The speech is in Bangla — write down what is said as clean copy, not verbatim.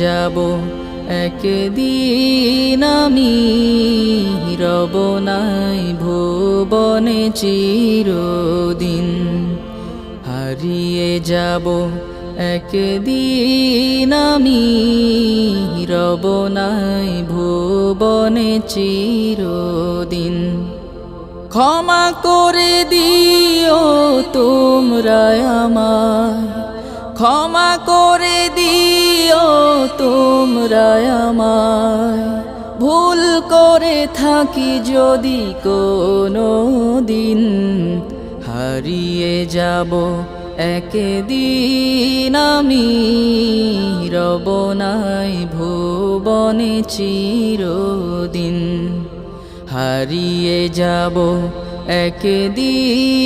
যাব একদিন আমি, রব নাই ভুবনে চিরদিন। হারিয়ে যাব একদিন আমি, রব নাই ভুবনে চিরদিন। ক্ষমা করে দিও তোমরা আমায়, ক্ষমা করে দিও তোমরা আমায়, ভুল করে থাকি যদি কোনো দিন। হারিয়ে যাব একদিন আমি, রব নাই ভুবনে চিরদিন। হারিয়ে যাব একদিন।